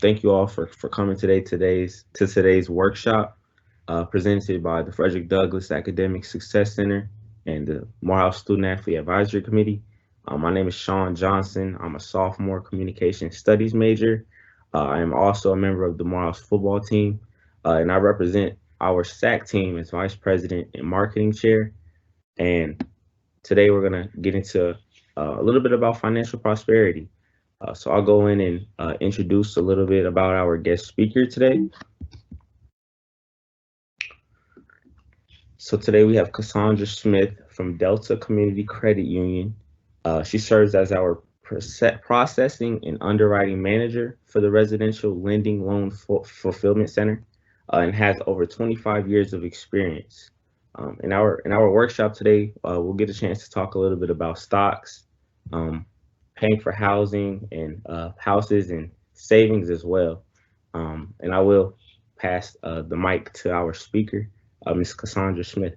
Thank you all for coming today's workshop presented by the Frederick Douglass Academic Success Center and the Morehouse Student Athlete Advisory Committee. My name is Sean Johnson. I'm a sophomore communication studies major. I am also a member of the Morehouse football team, and I represent our SAAC team as vice president and marketing chair. And today we're gonna get into a little bit about financial prosperity. So I'll go in and introduce a little bit about our guest speaker today. So today we have Cassandra Smith from Delta Community Credit Union. She serves as our processing and underwriting manager for the Residential Lending Loan Fulfillment Center and has over 25 years of experience. In our workshop today, we'll get a chance to talk a little bit about stocks, paying for housing and houses and savings as well. And I will pass the mic to our speaker, Ms. Cassaundra Smith.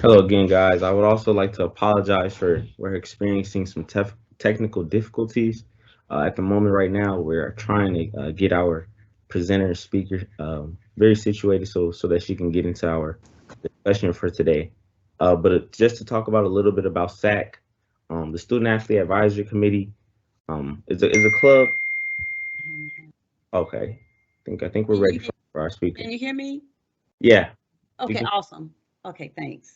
Hello again, guys. I would also like to apologize for we're experiencing some technical difficulties at the moment. Right now, we're trying to get our presenter speaker very situated so that she can get into our discussion for today. But just to talk about a little bit about SAAC, the Student Athlete Advisory Committee is a club. Okay, I think we're ready for our speaker. Can you hear me? Yeah. Okay, awesome. Okay, thanks.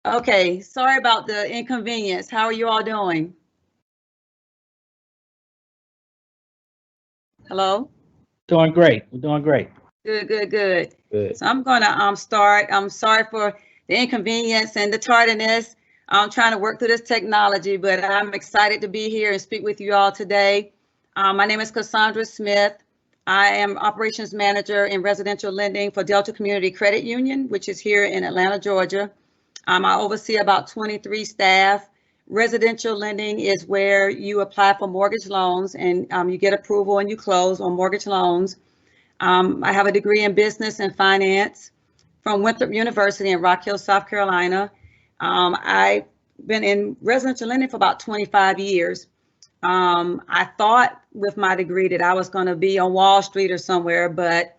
Okay, sorry about the inconvenience. How are you all doing? Hello? Doing great. We're doing great. Good. So I'm gonna start. I'm sorry for the inconvenience and the tardiness. I'm trying to work through this technology, but I'm excited to be here and speak with you all today. My name is Cassandra Smith. I am operations manager in residential lending for Delta Community Credit Union, which is here in Atlanta, Georgia. I oversee about 23 staff. Residential lending is where you apply for mortgage loans and you get approval and you close on mortgage loans. I have a degree in business and finance from Winthrop University in Rock Hill, South Carolina. I've been in residential lending for about 25 years. I thought with my degree that I was going to be on Wall Street or somewhere, but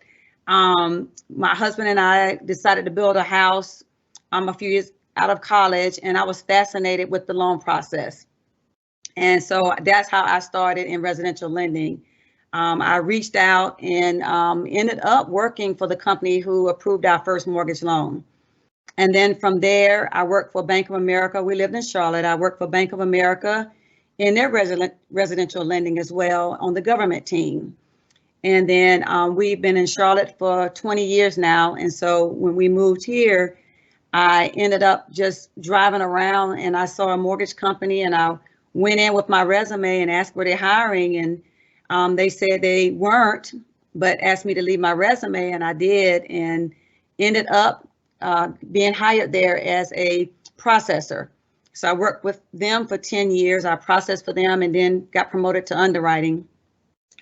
my husband and I decided to build a house a few years out of college, and I was fascinated with the loan process. And so that's how I started in residential lending. I reached out and ended up working for the company who approved our first mortgage loan. And then from there, I worked for Bank of America. We lived in Charlotte. I worked for Bank of America in their residential lending as well on the government team. And then we've been in Charlotte for 20 years now. And so when we moved here, I ended up just driving around and I saw a mortgage company and I went in with my resume and asked were they hiring, and they said they weren't, but asked me to leave my resume, and I did, and ended up being hired there as a processor. So I worked with them for 10 years. I processed for them and then got promoted to underwriting.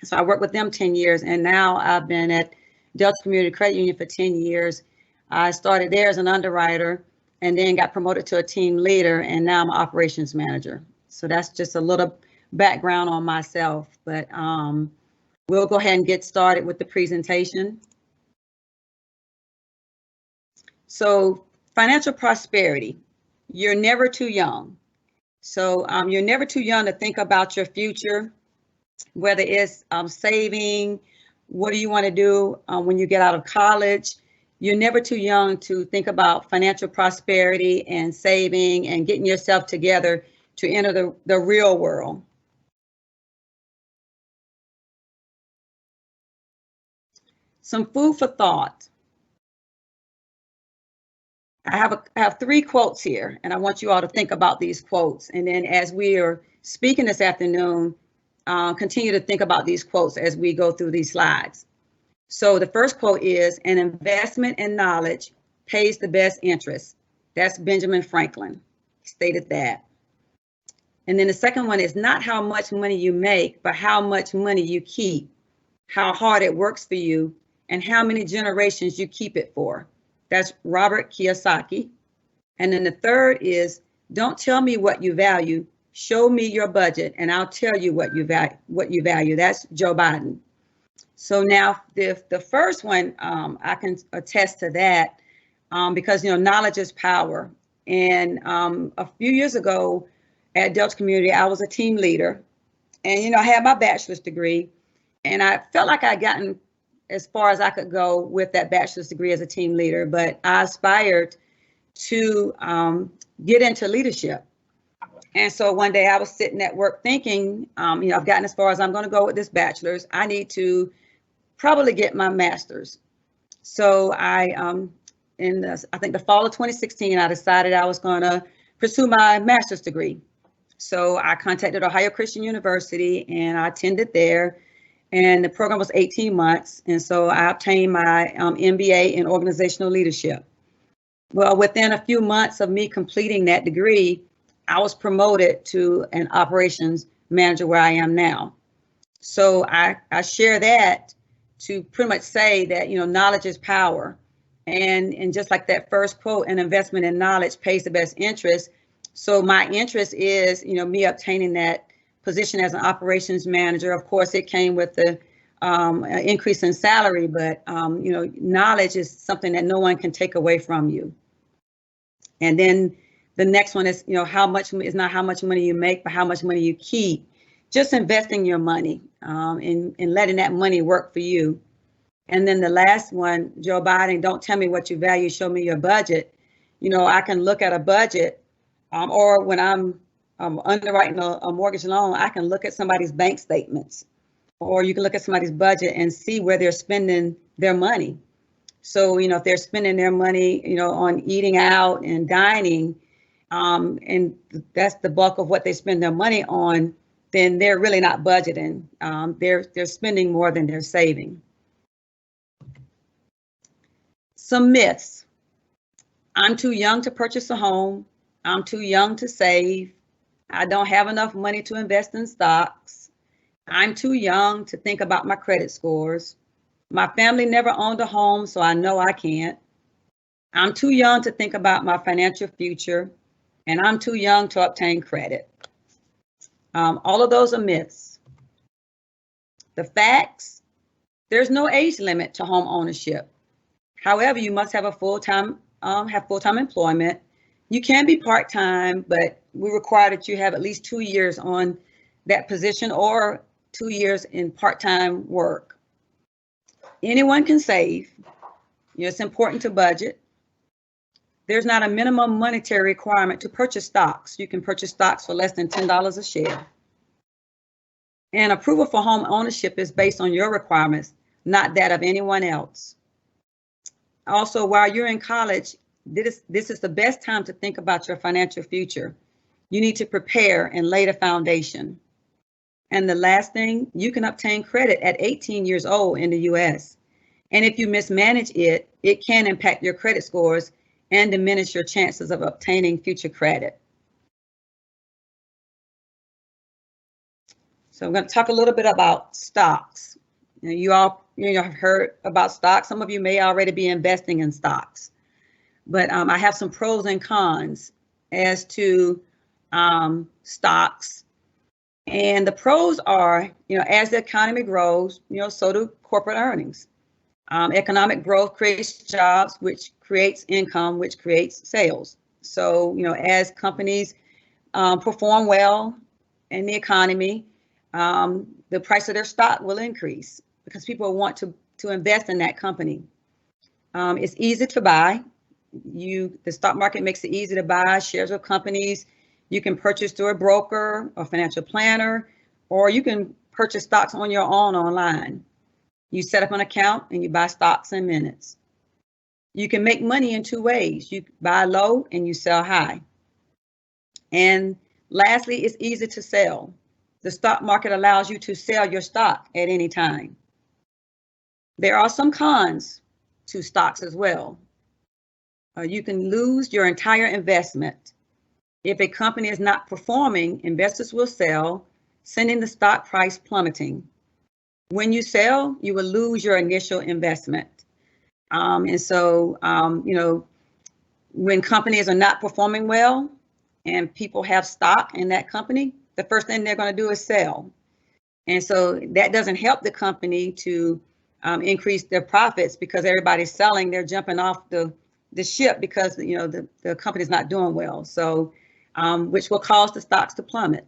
So I worked with them 10 years, and now I've been at Delta Community Credit Union for 10 years. I started there as an underwriter and then got promoted to a team leader, and now I'm an operations manager. So that's just a little background on myself, but we'll go ahead and get started with the presentation. So financial prosperity, you're never too young. So you're never too young to think about your future, whether it's saving, what do you want to do when you get out of college. You're never too young to think about financial prosperity and saving and getting yourself together to enter the real world. Some food for thought. I have 3 quotes here, and I want you all to think about these quotes. And then as we are speaking this afternoon, continue to think about these quotes as we go through these slides. So the first quote is, an investment in knowledge pays the best interest. That's Benjamin Franklin, he stated that. And then the second one is not how much money you make, but how much money you keep, how hard it works for you, and how many generations you keep it for. That's Robert Kiyosaki. And then the third is, don't tell me what you value, show me your budget and I'll tell you what you value. That's Joe Biden. So now the first one, I can attest to that because, knowledge is power. And a few years ago at Delta Community, I was a team leader, and, I had my bachelor's degree, and I felt like I'd gotten as far as I could go with that bachelor's degree as a team leader, but I aspired to get into leadership. And so one day I was sitting at work thinking, I've gotten as far as I'm going to go with this bachelor's. I need to probably get my master's. So I think the fall of 2016, I decided I was going to pursue my master's degree. So I contacted Ohio Christian University and I attended there. And the program was 18 months. And so I obtained my MBA in organizational leadership. Well, within a few months of me completing that degree, I was promoted to an operations manager where I am now. So I share that to pretty much say that, knowledge is power. And just like that first quote, an investment in knowledge pays the best interest. So my interest is, me obtaining that position as an operations manager. Of course, it came with the increase in salary, but, knowledge is something that no one can take away from you. And then the next one is, how much is not how much money you make, but how much money you keep. Just investing your money and letting that money work for you. And then the last one, Joe Biden, don't tell me what you value, show me your budget. I can look at a budget or when I'm underwriting a mortgage loan, I can look at somebody's bank statements, or you can look at somebody's budget and see where they're spending their money. So, if they're spending their money, on eating out and dining, and that's the bulk of what they spend their money on, then they're really not budgeting. They're spending more than they're saving. Some myths. I'm too young to purchase a home. I'm too young to save. I don't have enough money to invest in stocks. I'm too young to think about my credit scores. My family never owned a home, so I know I can't. I'm too young to think about my financial future, and I'm too young to obtain credit. All of those are myths. The facts: there's no age limit to home ownership. However, you must have full-time employment. You can be part-time, but we require that you have at least 2 years on that position or 2 years in part-time work. Anyone can save. It's important to budget. There's not a minimum monetary requirement to purchase stocks. You can purchase stocks for less than $10 a share. And approval for home ownership is based on your requirements, not that of anyone else. Also, while you're in college, this is the best time to think about your financial future. You need to prepare and lay the foundation. And the last thing, you can obtain credit at 18 years old in the US. And if you mismanage it, it can impact your credit scores and diminish your chances of obtaining future credit. So I'm going to talk a little bit about stocks. You all have heard about stocks. Some of you may already be investing in stocks, but I have some pros and cons as to stocks. And the pros are, as the economy grows, so do corporate earnings. Economic growth creates jobs, which creates income, which creates sales. So, as companies perform well in the economy, the price of their stock will increase because people want to invest in that company. It's easy to buy. The stock market makes it easy to buy shares of companies. You can purchase through a broker or financial planner, or you can purchase stocks on your own online. You set up an account and you buy stocks in minutes. You can make money in 2 ways. You buy low and you sell high. And lastly, it's easy to sell. The stock market allows you to sell your stock at any time. There are some cons to stocks as well. You can lose your entire investment. If a company is not performing, investors will sell, sending the stock price plummeting. When you sell, you will lose your initial investment. And so, when companies are not performing well and people have stock in that company, the first thing they're going to do is sell. And so that doesn't help the company to increase their profits because everybody's selling. They're jumping off the ship because, the company's not doing well. So, which will cause the stocks to plummet.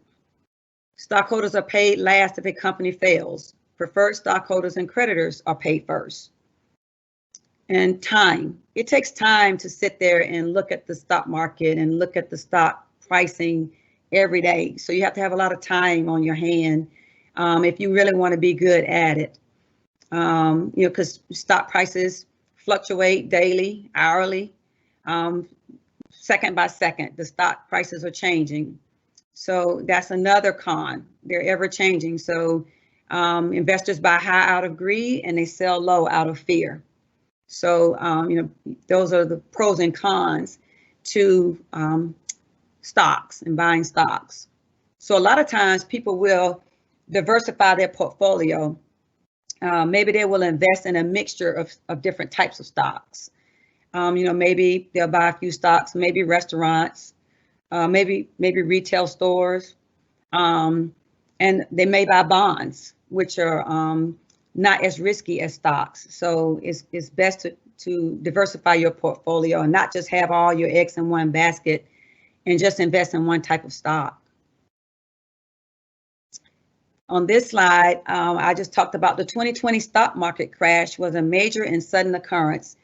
Stockholders are paid last if a company fails. Preferred stockholders and creditors are paid first. And time. It takes time to sit there and look at the stock market and look at the stock pricing every day. So you have to have a lot of time on your hand if you really want to be good at it. Because stock prices fluctuate daily, hourly, second by second. The stock prices are changing. So that's another con. They're ever changing. So investors buy high out of greed and they sell low out of fear. So, those are the pros and cons to stocks and buying stocks. So a lot of times people will diversify their portfolio. Maybe they will invest in a mixture of different types of stocks. Maybe they'll buy a few stocks, maybe restaurants, maybe retail stores, and they may buy bonds, which are not as risky as stocks. So it's best to diversify your portfolio and not just have all your eggs in one basket and just invest in one type of stock. On this slide, I just talked about the 2020 stock market crash was a major and sudden occurrence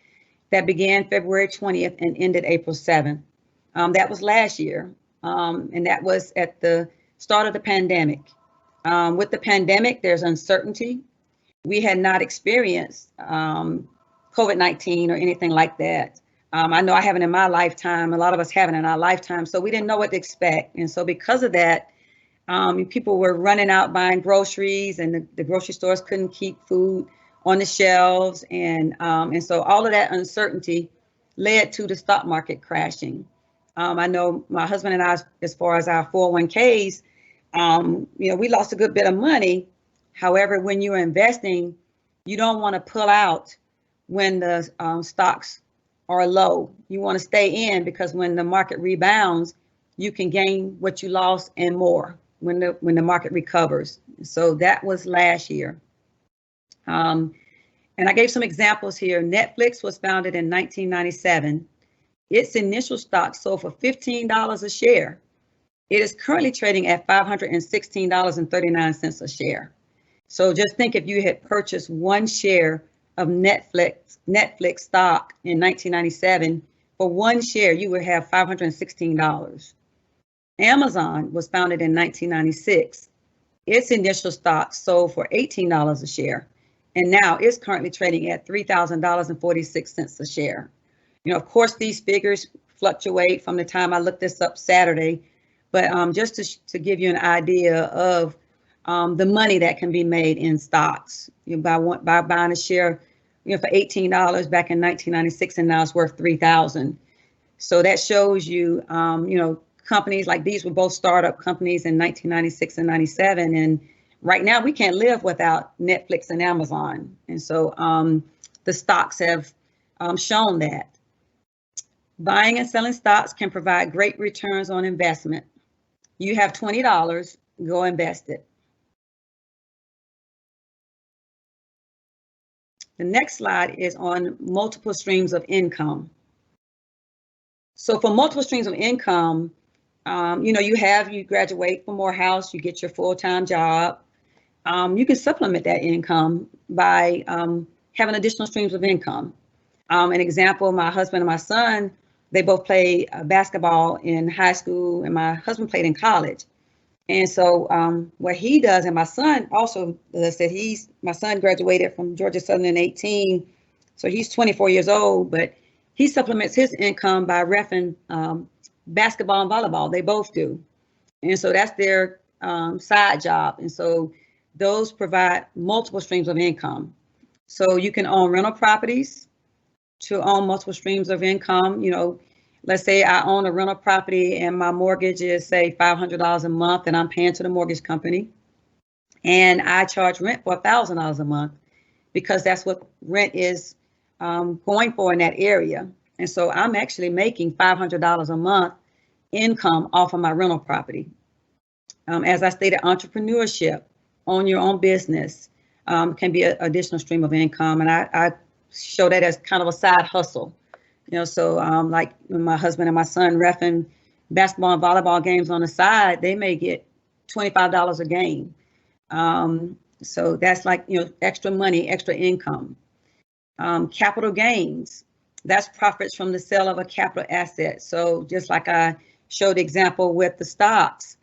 that began February 20th and ended April 7th. That was last year, and that was at the start of the pandemic. With the pandemic, there's uncertainty. We had not experienced COVID-19 or anything like that. I know I haven't in my lifetime. A lot of us haven't in our lifetime. So we didn't know what to expect. And so because of that, people were running out buying groceries, and the grocery stores couldn't keep food on the shelves. And so all of that uncertainty led to the stock market crashing. I know my husband and I, as far as our 401ks, we lost a good bit of money. However, when you're investing, you don't want to pull out when the stocks are low. You want to stay in, because when the market rebounds, you can gain what you lost and more when the market recovers. So that was last year. And I gave some examples here. Netflix was founded in 1997. Its initial stock sold for $15 a share. It is currently trading at $516.39 a share. So just think, if you had purchased one share of Netflix stock in 1997, for one share, you would have $516. Amazon was founded in 1996. Its initial stock sold for $18 a share, and now it's currently trading at $3,000.46 a share. Of course, these figures fluctuate from the time I looked this up Saturday, but just to give you an idea of the money that can be made in stocks, by buying a share, for $18 back in 1996, and now it's worth $3,000. So that shows you, companies like these were both startup companies in 1996 and 97, and right now we can't live without Netflix and Amazon. And so the stocks have shown that. Buying and selling stocks can provide great returns on investment. You have $20, go invest it. The next slide is on multiple streams of income. So for multiple streams of income, you graduate from Morehouse, you get your full-time job. You can supplement that income by having additional streams of income. An example, my husband and my son, they both played basketball in high school, and my husband played in college. And so what he does, and my son also, as I said, my son graduated from Georgia Southern in 2018, so he's 24 years old, but he supplements his income by reffing basketball and volleyball. They both do. And so that's their side job. And so those provide multiple streams of income. So you can own rental properties to own multiple streams of income. Let's say I own a rental property and my mortgage is, say, $500 a month, and I'm paying to the mortgage company, and I charge rent for $1,000 a month, because that's what rent is going for in that area. And so I'm actually making $500 a month income off of my rental property. As I stated, entrepreneurship, own your own business, can be an additional stream of income, and I show that as kind of a side hustle. So like when my husband and my son reffing basketball and volleyball games on the side, they may get $25 a game. So that's like, extra money, extra income. Capital gains, that's profits from the sale of a capital asset. So just like I showed the example with the stocks,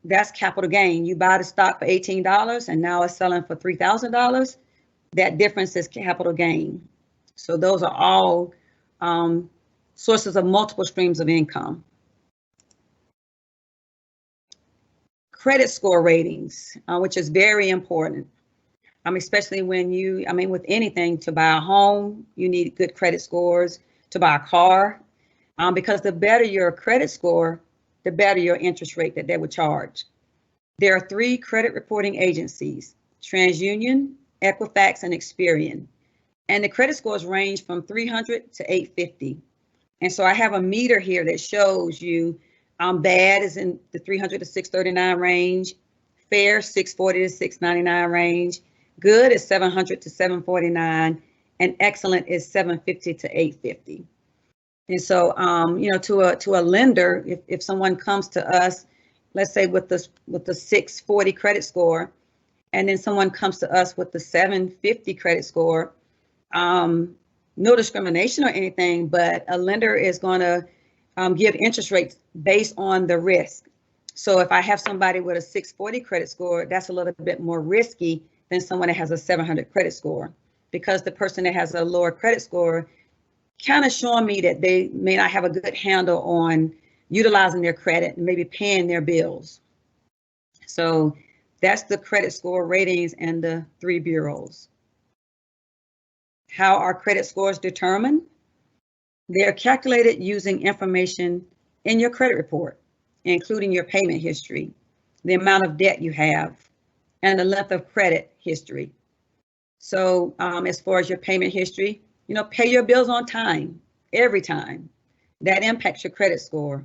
that's capital gain. You buy the stock for $18 and now it's selling for $3,000. That difference is capital gain. So those are all sources of multiple streams of income. Credit score ratings, which is very important. Especially when with anything, to buy a home, you need good credit scores. To buy a car, because the better your credit score, the better your interest rate that they would charge. There are 3 credit reporting agencies: TransUnion, Equifax, and Experian. And the credit scores range from 300 to 850. And so I have a meter here that shows you bad is in the 300 to 639 range, fair 640 to 699 range, good is 700 to 749, and excellent is 750 to 850. And so, to a lender, if someone comes to us, let's say with the 640 credit score, and then someone comes to us with the 750 credit score, no discrimination or anything, but a lender is going to give interest rates based on the risk. So if I have somebody with a 640 credit score, that's a little bit more risky than someone that has a 700 credit score, because the person that has a lower credit score kind of showing me that they may not have a good handle on utilizing their credit and maybe paying their bills. So that's the credit score ratings and the 3 bureaus. How are credit scores determined? They are calculated using information in your credit report, including your payment history, the amount of debt you have, and the length of credit history. So as far as your payment history, pay your bills on time, every time. That impacts your credit score.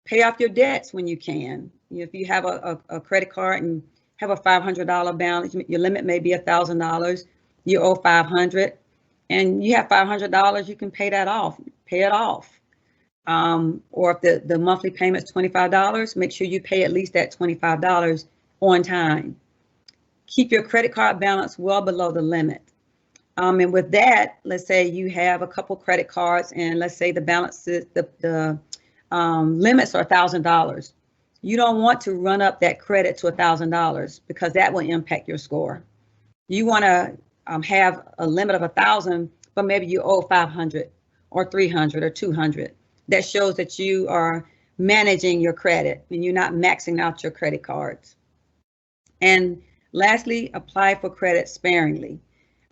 Pay off your debts when you can. If you have a credit card and have a $500 balance, your limit may be $1,000, you owe $500, and you have $500, you can pay that off, pay it off. Or if the monthly payment is $25, make sure you pay at least that $25 on time. Keep your credit card balance well below the limit. And with that, let's say you have a couple credit cards, and let's say the balance is the limits are $1,000. You don't want to run up that credit to $1,000 because that will impact your score. You want to have a limit of 1,000, but maybe you owe 500 or 300 or 200. That shows that you are managing your credit and you're not maxing out your credit cards. And lastly, apply for credit sparingly.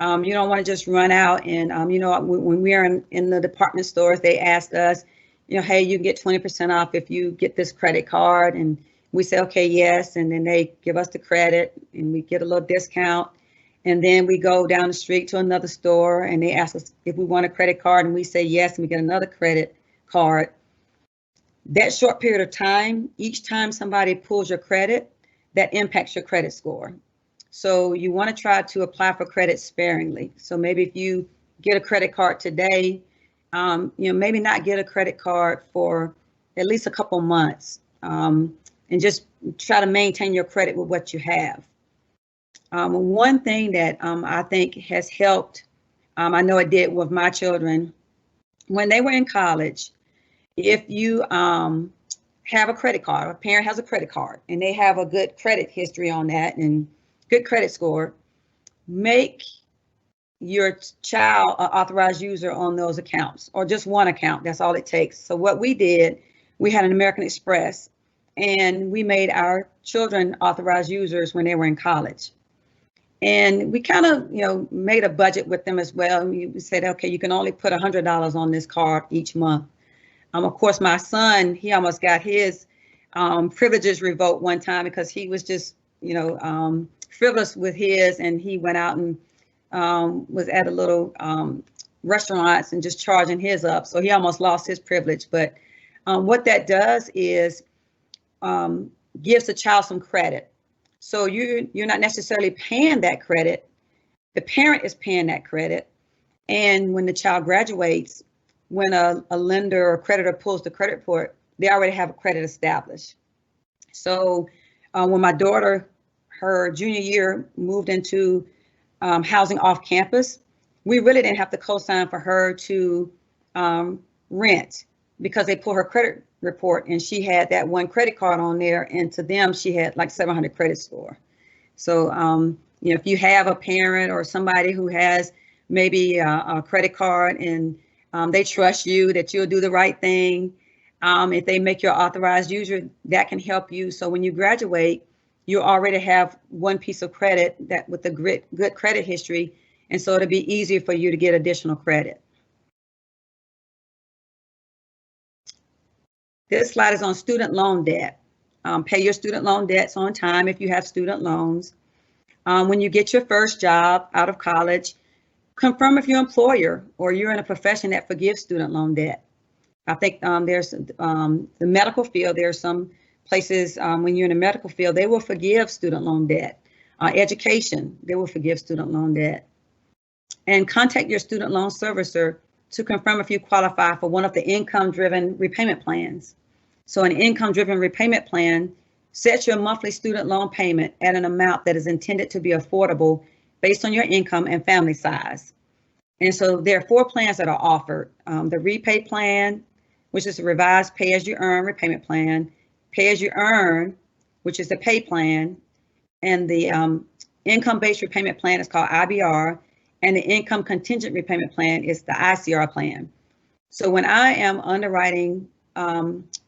You don't want to just run out and, when we are in the department stores, they asked us, hey, you can get 20% off if you get this credit card. And we say, okay, yes. And then they give us the credit and we get a little discount. And then we go down the street to another store and they ask us if we want a credit card, and we say yes, and we get another credit card. That short period of time, each time somebody pulls your credit, that impacts your credit score. So you want to try to apply for credit sparingly. So maybe if you get a credit card today, maybe not get a credit card for at least a couple months, and just try to maintain your credit with what you have. One thing that I think has helped, I know it did with my children, when they were in college, if you have a credit card, a parent has a credit card, and they have a good credit history on that and good credit score, make your child an authorized user on those accounts, or just one account. That's all it takes. So what we did, we had an American Express, and we made our children authorized users when they were in college. And we kind of, made a budget with them as well. And we said, okay, you can only put $100 on this card each month. Of course, my son, he almost got his privileges revoked one time because he was just, frivolous with his, and he went out and was at a little restaurants and just charging his up. So he almost lost his privilege. But what that does is gives the child some credit. So you're not necessarily paying that credit. The parent is paying that credit. And when the child graduates, when a lender or creditor pulls the credit report, they already have a credit established. So when my daughter, her junior year, moved into housing off campus, we really didn't have to co-sign for her to rent because they pulled her credit report and she had that one credit card on there, and to them she had like 700 credit score. So if you have a parent or somebody who has maybe a credit card and they trust you that you'll do the right thing, if they make you an authorized user, that can help you. So when you graduate, you already have one piece of credit that with a good credit history, and so it'll be easier for you to get additional credit. This slide is on student loan debt. Pay your student loan debts on time if you have student loans. When you get your first job out of college, confirm if your employer or you're in a profession that forgives student loan debt. I think there's the medical field, there's some places when you're in the medical field, they will forgive student loan debt. Education, they will forgive student loan debt. And contact your student loan servicer to confirm if you qualify for one of the income-driven repayment plans. So an income-driven repayment plan sets your monthly student loan payment at an amount that is intended to be affordable based on your income and family size. And so there are 4 plans that are offered. The Repay plan, which is a revised pay-as-you-earn repayment plan, Pay-as-you-earn, which is the pay plan, and the income-based repayment plan is called IBR, and the income contingent repayment plan is the ICR plan. So when I am underwriting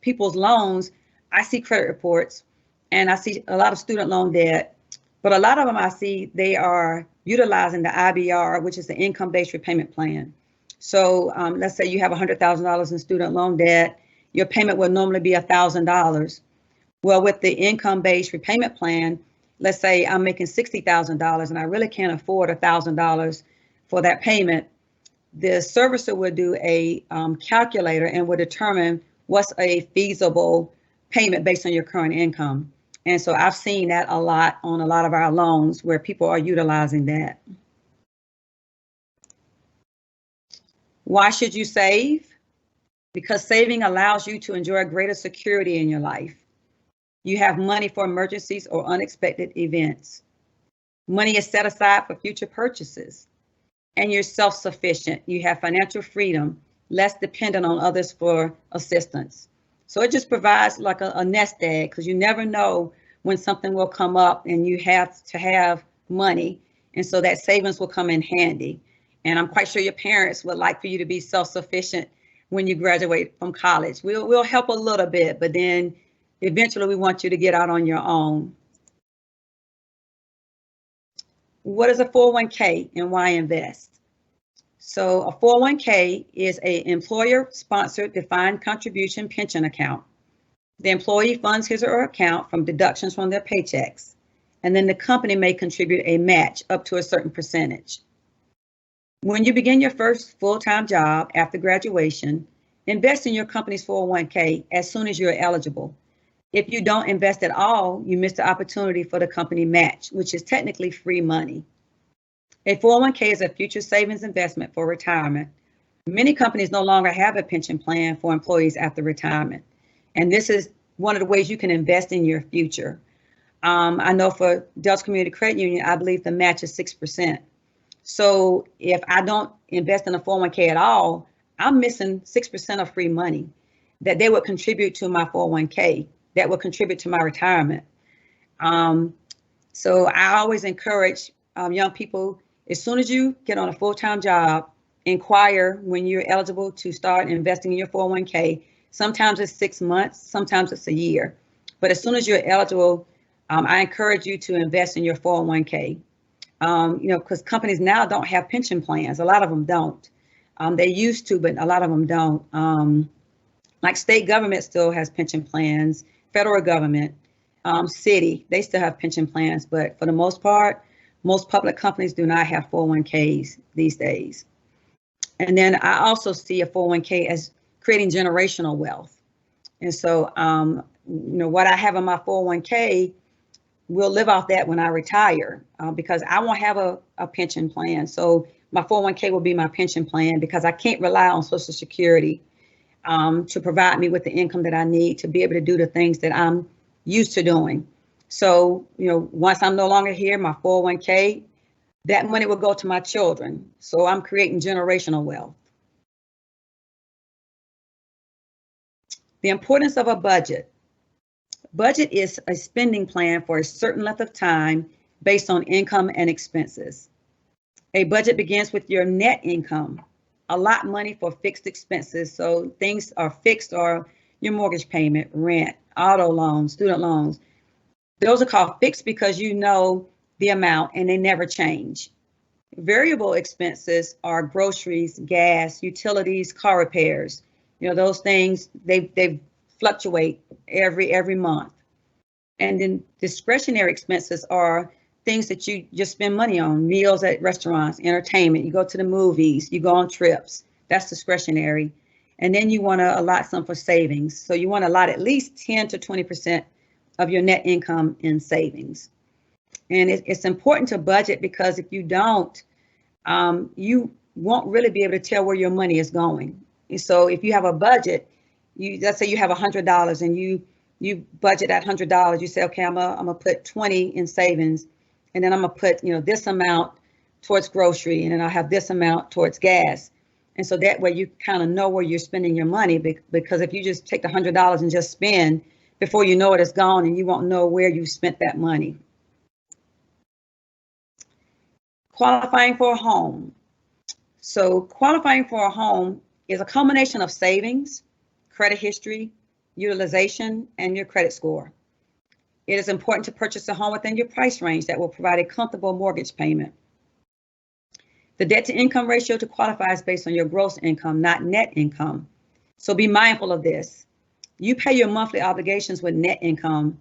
people's loans, I see credit reports and I see a lot of student loan debt, but a lot of them I see they are utilizing the IBR, which is the income-based repayment plan. So let's say you have $100,000 in student loan debt your payment would normally be $1,000. Well, with the income-based repayment plan, let's say I'm making $60,000 and I really can't afford $1,000 for that payment. The servicer would do a calculator and would determine what's a feasible payment based on your current income. And so I've seen that a lot on a lot of our loans where people are utilizing that. Why should you save? Because saving allows you to enjoy greater security in your life. You have money for emergencies or unexpected events. Money is set aside for future purchases. And you're self-sufficient. You have financial freedom, less dependent on others for assistance. So it just provides like a nest egg, because you never know when something will come up and you have to have money. And so that savings will come in handy. And I'm quite sure your parents would like for you to be self-sufficient when you graduate from college. We'll help a little bit, but then eventually we want you to get out on your own. What is a 401k and why invest? So a 401k is an employer-sponsored defined contribution pension account. The employee funds his or her account from deductions from their paychecks, and then the company may contribute a match up to a certain percentage. When you begin your first full-time job after graduation, invest in your company's 401k as soon as you're eligible. If you don't invest at all, you miss the opportunity for the company match, which is technically free money. A 401k is a future savings investment for retirement. Many companies no longer have a pension plan for employees after retirement. And this is one of the ways you can invest in your future. I know for Delta Community Credit Union, I believe the match is 6%. So if I don't invest in a 401k at all, I'm missing 6% of free money that they would contribute to my 401k, that will contribute to my retirement. So I always encourage young people, as soon as you get on a full-time job, inquire when you're eligible to start investing in your 401k. Sometimes it's 6 months, sometimes it's a year. But as soon as you're eligible, I encourage you to invest in your 401k. Because companies now don't have pension plans. A lot of them don't. They used to, but a lot of them don't. Like state government still has pension plans, federal government, city, they still have pension plans. But for the most part, most public companies do not have 401ks these days. And then I also see a 401k as creating generational wealth. And so, what I have in my 401k, we'll live off that when I retire because I won't have a pension plan. So my 401k will be my pension plan because I can't rely on Social Security to provide me with the income that I need to be able to do the things that I'm used to doing. So, once I'm no longer here, my 401k, that money will go to my children. So I'm creating generational wealth. The importance of a budget. Budget is a spending plan for a certain length of time based on income and expenses. A budget begins with your net income, a lot money for fixed expenses. So things are fixed are your mortgage payment, rent, auto loans, student loans. Those are called fixed because you know the amount and they never change. Variable expenses are groceries, gas, utilities, car repairs. Those things, they fluctuate every month. And then discretionary expenses are things that you just spend money on, meals at restaurants, entertainment, you go to the movies, you go on trips, that's discretionary. And then you want to allot some for savings. So you want to allot at least 10 to 20% of your net income in savings. And it's important to budget because if you don't, you won't really be able to tell where your money is going. And so if you have a budget, let's say you have $100 and you budget that $100, you say, okay, I'm gonna put 20 in savings, and then I'm gonna put this amount towards grocery, and then I'll have this amount towards gas. And so that way you kind of know where you're spending your money, because if you just take the $100 and just spend, before you know it, it's gone and you won't know where you spent that money. Qualifying for a home. So qualifying for a home is a combination of savings, credit history, utilization, and your credit score. It is important to purchase a home within your price range that will provide a comfortable mortgage payment. The debt to income ratio to qualify is based on your gross income, not net income. So be mindful of this. you pay your monthly obligations with net income,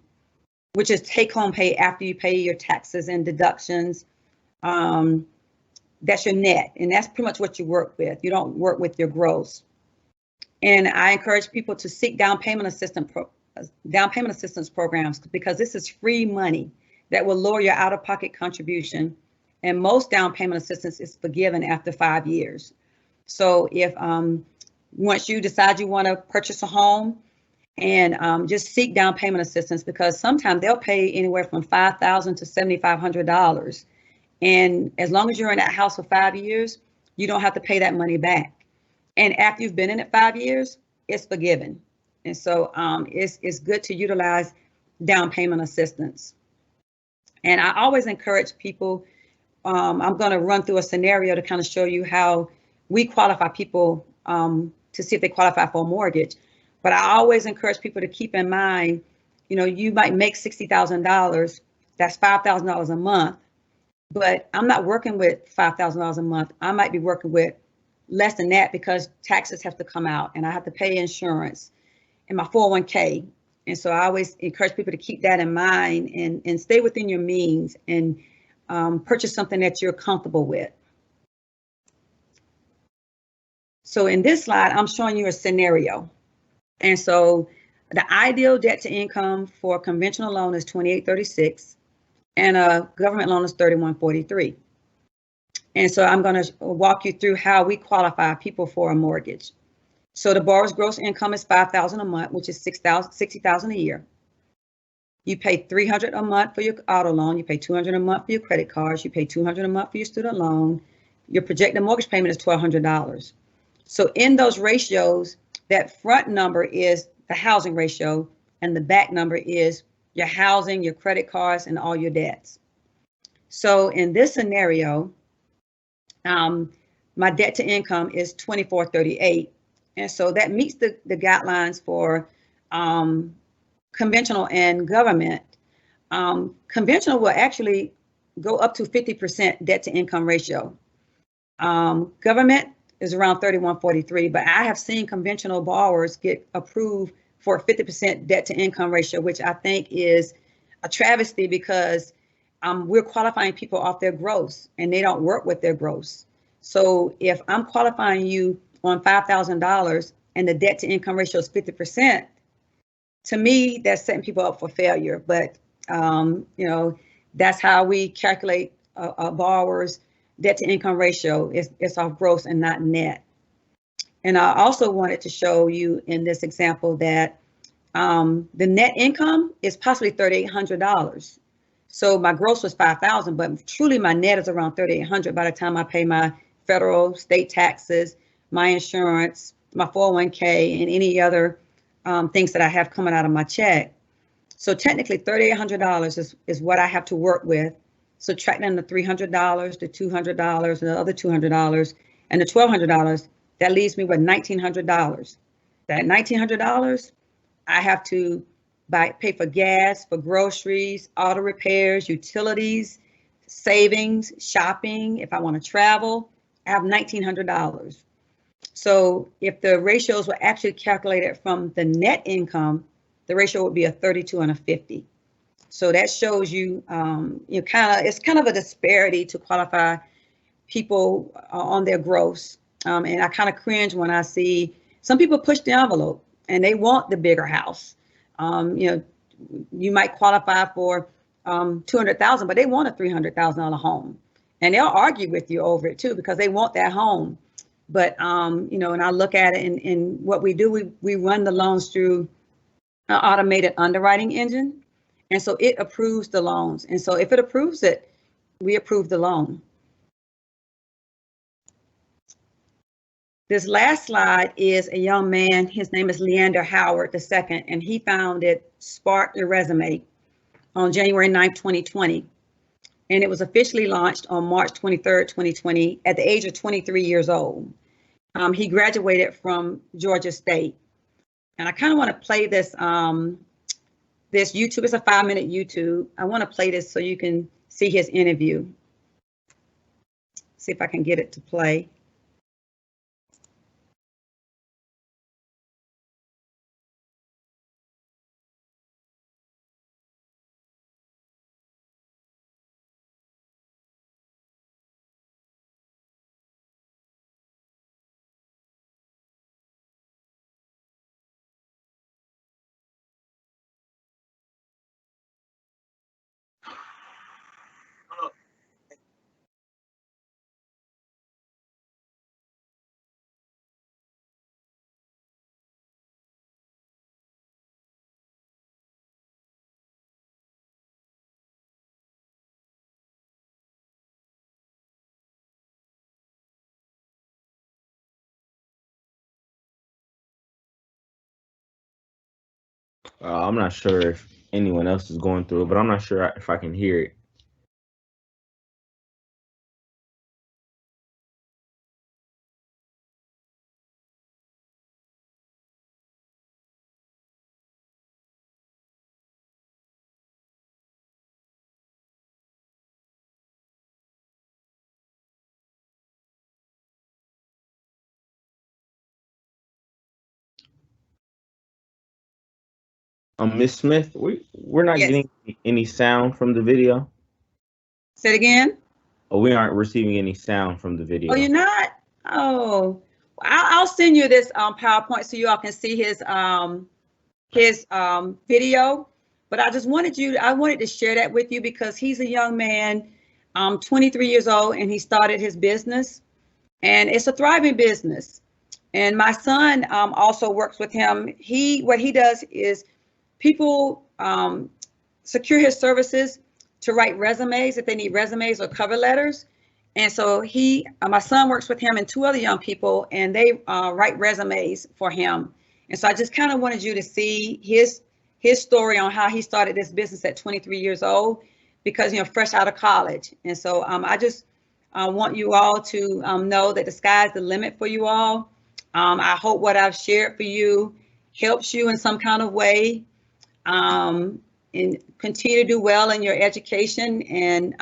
which is take-home pay after you pay your taxes and deductions. That's your net, and that's pretty much what you work with. You don't work with your gross. And I encourage people to seek down payment assistance programs, because this is free money that will lower your out-of-pocket contribution. And most down payment assistance is forgiven after 5 years. So if once you decide you want to purchase a home, and just seek down payment assistance, because sometimes they'll pay anywhere from $5,000 to $7,500. And as long as you're in that house for 5 years, you don't have to pay that money back. And after you've been in it 5 years, it's forgiven. And so it's good to utilize down payment assistance. And I always encourage people, I'm going to run through a scenario to kind of show you how we qualify people to see if they qualify for a mortgage. But I always encourage people to keep in mind, you know, you might make $60,000, that's $5,000 a month, but I'm not working with $5,000 a month. I might be working with less than that, because taxes have to come out and I have to pay insurance and my 401k. And so I always encourage people to keep that in mind and stay within your means and purchase something that you're comfortable with. So in this slide, I'm showing you a scenario. And so the ideal debt to income for a conventional loan is 2836 and a government loan is 3143. And so I'm going to walk you through how we qualify people for a mortgage. So the borrower's gross income is $5,000 a month, which is $60,000 a year. You pay $300 a month for your auto loan. You pay $200 a month for your credit cards. You pay $200 a month for your student loan. Your projected mortgage payment is $1,200. So in those ratios, that front number is the housing ratio, and the back number is your housing, your credit cards, and all your debts. So in this scenario, my debt to income is 2438. And so that meets the guidelines for conventional and government. Conventional will actually go up to 50% debt to income ratio. Government is around 3143, but I have seen conventional borrowers get approved for a 50% debt to income ratio, which I think is a travesty, because we're qualifying people off their gross and they don't work with their gross. So if I'm qualifying you on $5,000 and the debt to income ratio is 50%, to me, that's setting people up for failure. But, you know, that's how we calculate a borrower's debt to income ratio. It's off gross and not net. And I also wanted to show you in this example that the net income is possibly $3,800. So my gross was $5,000, but truly my net is around $3,800 by the time I pay my federal, state taxes, my insurance, my 401k, and any other things that I have coming out of my check. So technically $3,800 is what I have to work with. Subtracting the $300, the $200, and the other $200, and the $1,200, that leaves me with $1,900. That $1,900, I have to pay for gas, for groceries, auto repairs, utilities, savings, shopping. If I want to travel, I have $1,900. So if the ratios were actually calculated from the net income, the ratio would be a 32 and a 50. So that shows you, it's kind of a disparity to qualify people on their gross. And I kind of cringe when I see some people push the envelope and they want the bigger house. You know, you might qualify for $200,000, but they want a $300,000 home, and they'll argue with you over it too, because they want that home. But you know, and I look at it, and what we do, we run the loans through an automated underwriting engine. And so it approves the loans. And so if it approves it, we approve the loan. This last slide is a young man. His name is Leander Howard II, and he founded Spark Your Resume on January 9th, 2020. And it was officially launched on March 23rd, 2020 at the age of 23 years old. He graduated from Georgia State. And I kind of want to play this this YouTube. It's a 5-minute YouTube. I want to play this so you can see his interview. See if I can get it to play. I'm not sure if anyone else is going through it, but I'm not sure if I can hear it. Miss Smith, we're not Yes. getting any sound from the video. Say it again. Oh, we aren't receiving any sound from the video. Oh, you're not? Oh, I'll send you this PowerPoint so you all can see his video. But I just wanted to share that with you because he's a young man, 23 years old, and he started his business, and it's a thriving business. And my son also works with him. What he does is people secure his services to write resumes if they need resumes or cover letters. And so my son works with him and two other young people, and they write resumes for him. And so I just kind of wanted you to see his story on how he started this business at 23 years old, because, you know, fresh out of college. And so I just want you all to know that the sky's the limit for you all. I hope what I've shared for you helps you in some kind of way, and continue to do well in your education. And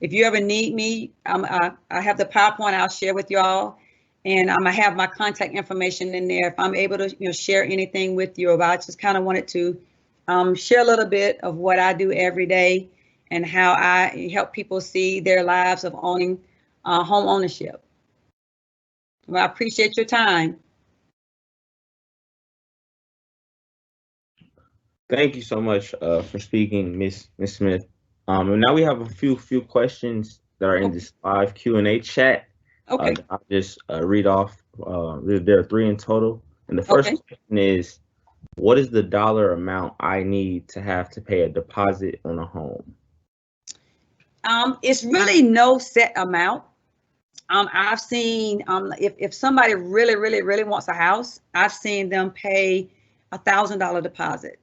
if you ever need me, I have the PowerPoint I'll share with y'all, and I have my contact information in there. If I'm able to, you know, share anything with you about, I just kind of wanted to share a little bit of what I do every day and how I help people see their lives of owning home ownership. Well, I appreciate your time. Thank you so much for speaking, Miss Smith. And now we have a few questions that are in this live Q&A chat. Okay. I'll just read off. There are 3 in total. And the first question is, what is the dollar amount I need to have to pay a deposit on a home? It's really no set amount. I've seen if somebody really wants a house, I've seen them pay $1,000 deposit.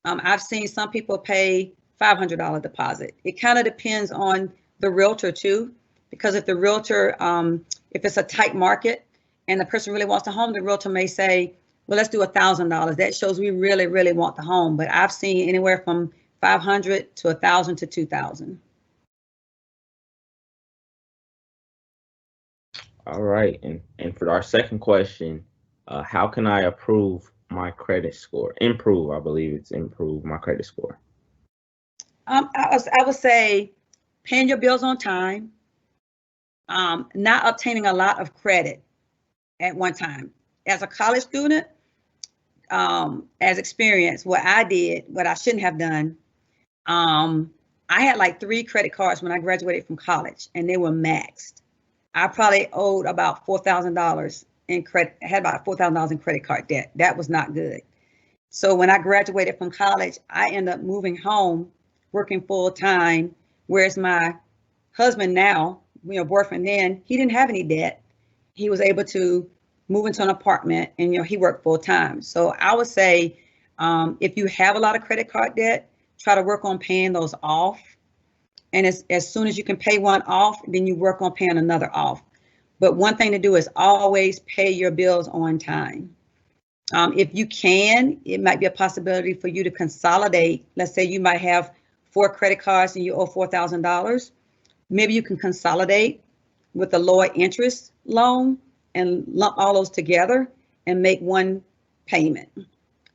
I've seen some people pay $500 deposit. It kind of depends on the realtor too, because if the realtor, if it's a tight market and the person really wants the home, the realtor may say, well, let's do $1,000. That shows we really want the home. But I've seen anywhere from $500 to $1,000 to $2,000. All right, and for our second question, how can I improve my credit score? Improve, I believe it's improve my credit score. I would say paying your bills on time, not obtaining a lot of credit at one time. As a college student, as experience, what I did, what I shouldn't have done, I had like 3 credit cards when I graduated from college, and they were maxed. I probably owed about $4,000 in credit, had about $4,000 in credit card debt. That was not good. So when I graduated from college, I ended up moving home, working full time, whereas my husband now, you know, boyfriend then, he didn't have any debt. He was able to move into an apartment, and, you know, he worked full time. So I would say, if you have a lot of credit card debt, try to work on paying those off. And as soon as you can pay one off, then you work on paying another off. But one thing to do is always pay your bills on time. If you can, it might be a possibility for you to consolidate. Let's say you might have 4 credit cards and you owe $4,000. Maybe you can consolidate with a lower interest loan and lump all those together and make one payment.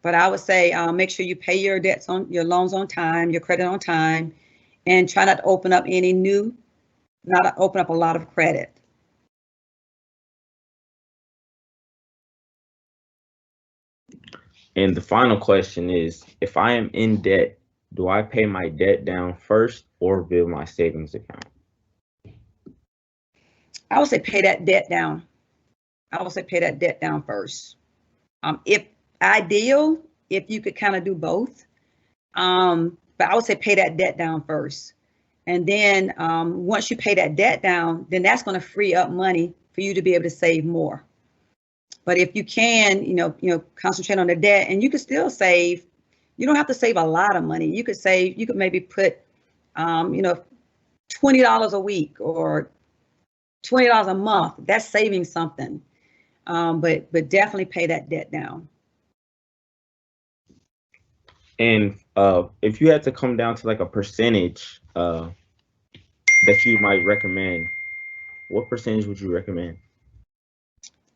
But I would say make sure you pay your debts on your loans on time, your credit on time, and try not to open up not to open up a lot of credit. And the final question is, if I am in debt, do I pay my debt down first or build my savings account? I would say pay that debt down. I would say pay that debt down first. If ideal, if you could kind of do both. But I would say pay that debt down first. And then once you pay that debt down, then that's going to free up money for you to be able to save more. But if you can, concentrate on the debt, and you could still save. You don't have to save a lot of money. You could maybe put, $20 a week or $20 a month. That's saving something. But definitely pay that debt down. And if you had to come down to like a percentage that you might recommend, what percentage would you recommend?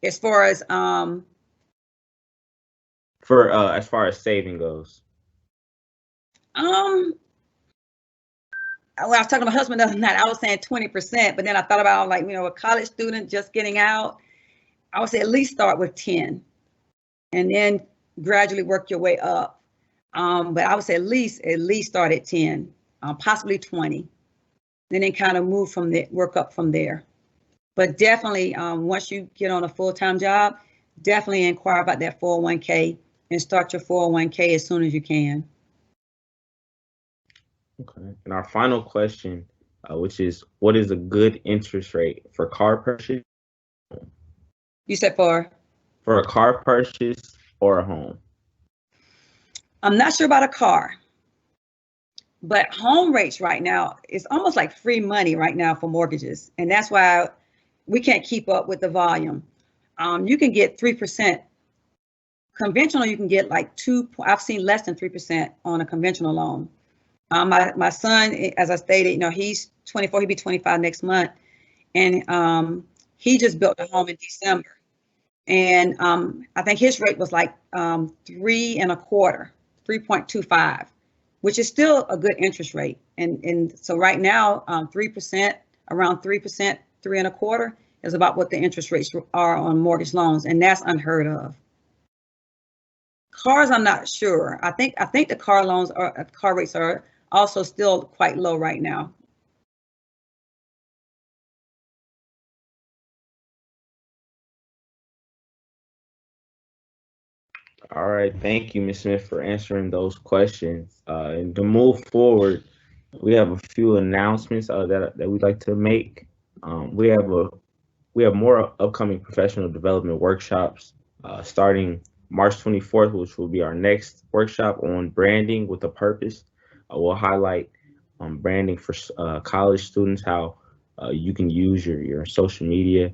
As far as as far as saving goes. When I was talking to my husband the other night, I was saying 20%, but then I thought about a college student just getting out. I would say at least start with 10 and then gradually work your way up. But I would say at least start at 10, possibly 20, and then kind of move from there, work up from there. But definitely, once you get on a full-time job, definitely inquire about that 401k and start your 401k as soon as you can. Okay. And our final question, which is, what is a good interest rate for car purchase? You said for a car purchase or a home? I'm not sure about a car, but home rates right now, it's almost like free money right now for mortgages. And that's why we can't keep up with the volume. You can get 3%. Conventional, you can get like I've seen less than 3% on a conventional loan. My son, as I stated, he's 24, he'll be 25 next month. And he just built a home in December. And I think his rate was like 3.25, which is still a good interest rate. And so right now, 3%, around 3%, 3.25 is about what the interest rates are on mortgage loans. And that's unheard of. Cars, I'm not sure. I think the car rates are also still quite low right now. All right, thank you, Ms. Smith, for answering those questions. And to move forward, we have a few announcements that we'd like to make. We have more upcoming professional development workshops starting March 24th, which will be our next workshop on branding with a purpose. We'll highlight branding for college students, how you can use your social media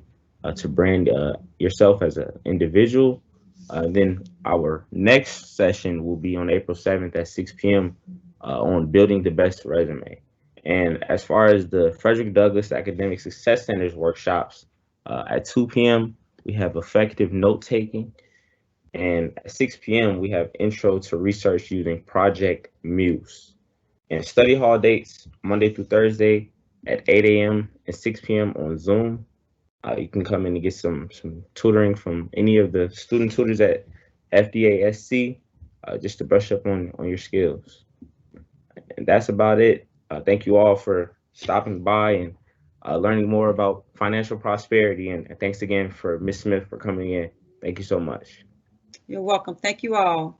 to brand yourself as an individual. Then our next session will be on April 7th at 6 p.m. On building the best resume. And as far as the Frederick Douglass Academic Success Center's workshops, at 2 p.m. we have effective note-taking. And at 6 p.m. we have Intro to Research using Project Muse. And study hall dates, Monday through Thursday at 8 a.m. and 6 p.m. on Zoom. You can come in and get some tutoring from any of the student tutors at FDASC just to brush up on your skills. And that's about it. Thank you all for stopping by and learning more about financial prosperity. And thanks again for Ms. Smith for coming in. Thank you so much. You're welcome. Thank you all.